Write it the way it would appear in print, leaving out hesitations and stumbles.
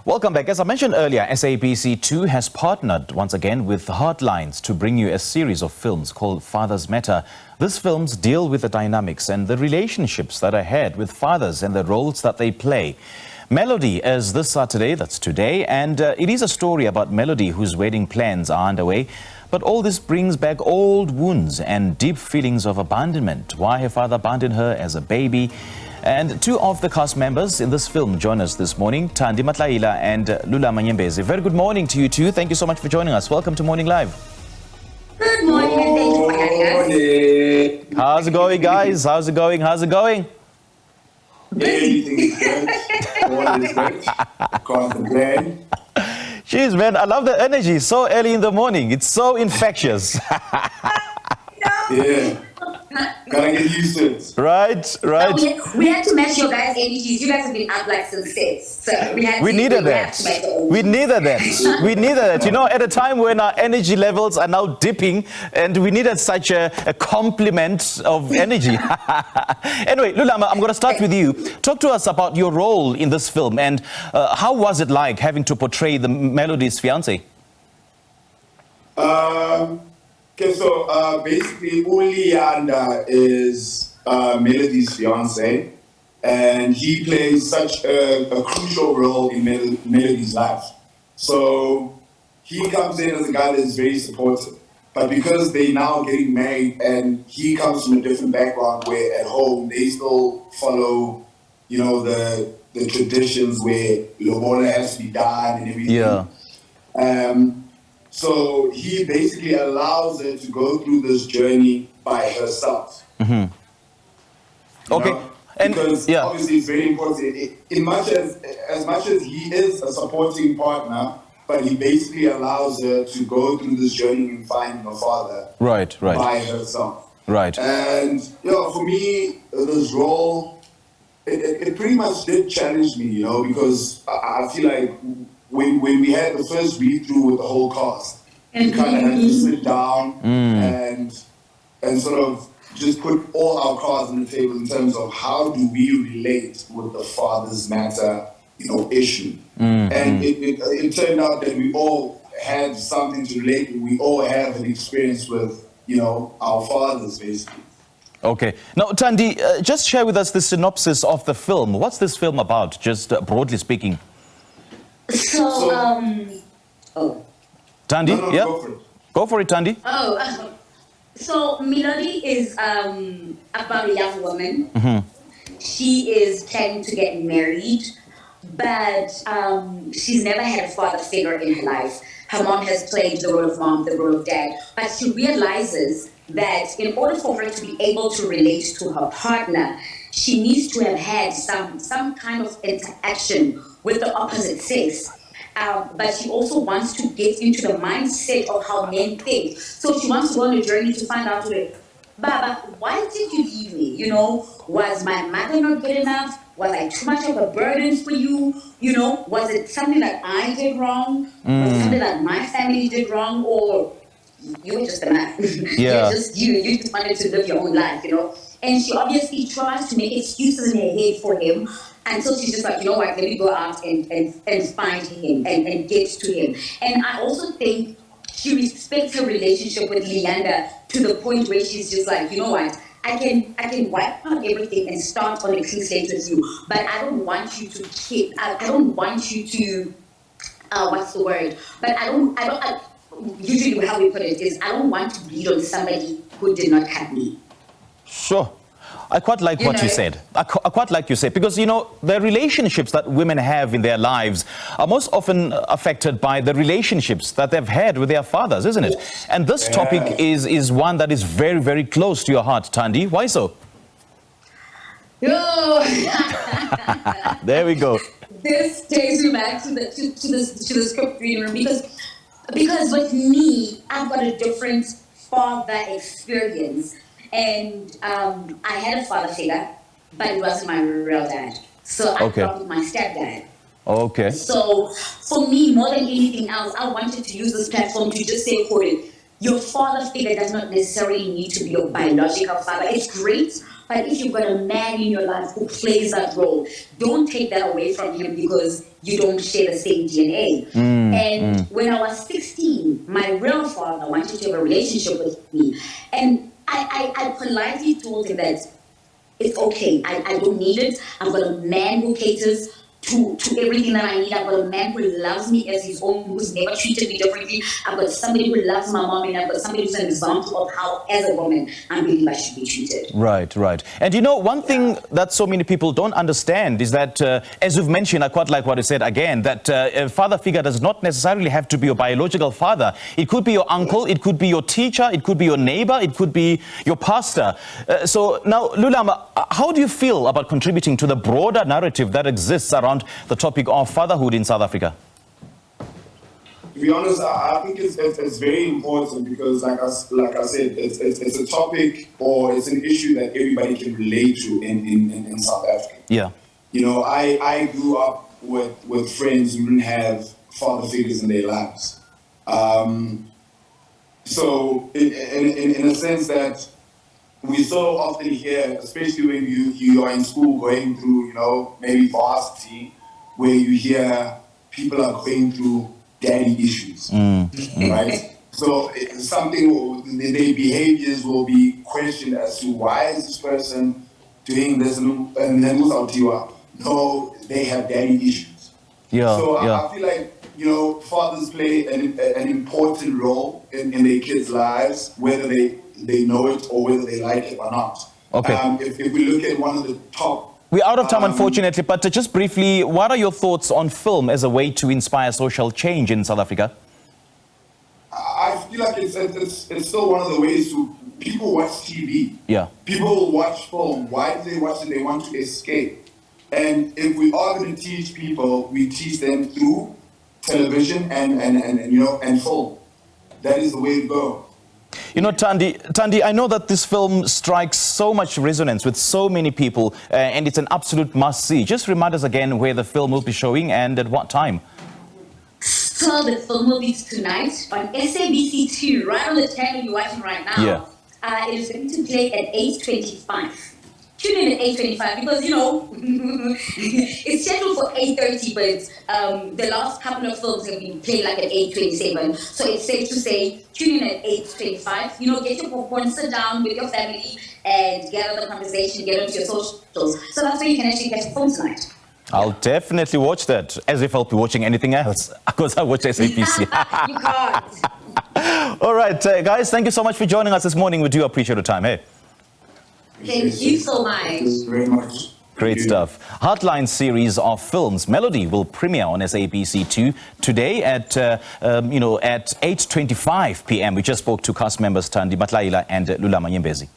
Welcome back. As I mentioned earlier, SABC 2 has partnered once again with Heartlines to bring you a series of films called Fathers Matter. These films deal with the dynamics and the relationships that are had with fathers and the roles that they play. Melodi is this Saturday, that's today, and it is a story about Melodi whose wedding plans are underway. But all this brings back old wounds and deep feelings of abandonment. Why her father abandoned her as a baby. And two of the cast members in this film join us this morning, Thandy, Matlaila and Luluma, Nyembezi. Very good morning to you two. Thank you so much for joining us. Welcome to Morning Live. Good morning and thank you for having us. How's it going, guys? How's it going? How's it going? Everything is good. All is good. Can't complain. Jeez, man, I love the energy so early in the morning. It's so infectious. Yeah. Gotta get used to it. Right. We had to match your guys' energies. You guys have been up like since 6. So We needed that. We needed that. You know, at a time when our energy levels are now dipping and we needed such a complement of energy. Anyway, Lulama, I'm going to start with you. Talk to us about your role in this film and how was it like having to portray the Melodi's fiancé? Okay, so basically, Ulianda is Melodi's fiance, and he plays such a crucial role in Melodi's life. So he comes in as a guy that is very supportive. But because they now getting married, and he comes from a different background, where at home they still follow, you know, the traditions where lobola has to be done and everything. Yeah. So he basically allows her to go through this journey by herself. Mm-hmm. Okay. And because obviously it's very important. As much as he is a supporting partner, but he basically allows her to go through this journey and find her father. Right. By herself. Right. And for me, this role, it pretty much did challenge me, because I feel like when we had the first read-through with the whole cast, we kind of had to sit down and sort of just put all our cards on the table in terms of how do we relate with the Father's Matter, issue. And it turned out that we all had something to relate with. We all have an experience with, our fathers, basically. Okay. Now, Thandy, just share with us the synopsis of the film. What's this film about, just broadly speaking? Thandy, yeah? Go for it, Thandy. So Melodi is about a young woman. Mm-hmm. She is planning to get married, but she's never had a father figure in her life. Her mom has played the role of mom, the role of dad, but she realizes that in order for her to be able to relate to her partner, she needs to have had some kind of interaction with the opposite sex. But she also wants to get into the mindset of how men think. So she wants to go on a journey to find out, Baba, why did you leave me? Was my mother not good enough? Was I too much of a burden for you? Was it something that I did wrong? Was it something that my family did wrong? Or you were just a man? Yeah. You just wanted to live your own life, And she obviously tries to make excuses in her head for him. And so she's just like, what, let me go out and find him and get to him. And I also think she respects her relationship with Leander to the point where she's just like, what, I can wipe out everything and start on a clean slate with you, but I don't want you to I don't want you to, what's the word? But usually how we put it is, I don't want to bleed on somebody who did not cut me. Sure. I quite like what you said. I quite like you said, because, the relationships that women have in their lives are most often affected by the relationships that they've had with their fathers, isn't it? And this topic is one that is very, very close to your heart, Thandy. Why so? There we go. This takes me back to the script reading room because with me, I've got a different father experience. And I had a father figure, but it wasn't my real dad. So I grew up with my stepdad. Okay. So for me, more than anything else, I wanted to use this platform to just say, your father figure does not necessarily need to be your biological father. It's great, but if you've got a man in your life who plays that role, don't take that away from him because you don't share the same DNA. And when I was 16, my real father wanted to have a relationship with me. And I politely told him that it's okay, I don't need it. I've got a man who caters to everything that I need. I've got a man who loves me as his own, who's never treated me differently. I've got somebody who loves my mom, and I've got somebody who's an example of how, as a woman, I believe I should be treated. Right, right. And you know, one thing that so many people don't understand is that, as you've mentioned, I quite like what you said again, that a father figure does not necessarily have to be your biological father. It could be your uncle, it could be your teacher, it could be your neighbor, it could be your pastor. So now, Luluma, how do you feel about contributing to the broader narrative that exists around the topic of fatherhood in South Africa? To be honest, I think it's very important because, like I said, it's a topic or it's an issue that everybody can relate to in South Africa. Yeah. You know, I grew up with friends who didn't have father figures in their lives. So, in a sense that we so often hear, especially when you are in school going through, you know, maybe varsity, where you hear people are going through daddy issues, right? So it's something, their behaviors will be questioned as to why is this person doing this, and then who's out to you up? No, they have daddy issues. Yeah. So yeah. I feel like, you know, fathers play an important role in their kids' lives, whether they know it or whether they like it or not. Okay. If we look at one of the top... We're out of time, unfortunately, but just briefly, what are your thoughts on film as a way to inspire social change in South Africa? I feel like it's still one of the ways to... People watch TV. Yeah. People watch film. Why do they watch it? They want to escape. And if we are going to teach people, we teach them through television and you know, and film. That is the way to go. You know, Thandy, I know that this film strikes so much resonance with so many people, and it's an absolute must-see. Just remind us again where the film will be showing and at what time. So the film will be tonight on SABC 2, right on the channel you're watching right now. Yeah. It is going to play at 8:25. Tune in at 8:25 because, you know, it's scheduled for 8:30, but the last couple of films have been played like at 8:27. So it's safe to say, tune in at 8:25. You know, get your popcorn, sit down with your family, and get on the conversation, get onto your socials. So that's where you can actually get your film tonight. I'll definitely watch that, as if I'll be watching anything else, because I watch SABC. You can't. All right, guys, thank you so much for joining us this morning. We do appreciate your time. Hey. Thank you so much. Thank you very much. Great stuff. Heartlines series of films, Melodi, will premiere on SABC2 today at, at 8:25 p.m. We just spoke to cast members Thandy, Matlaila and Luluma Nyembezi.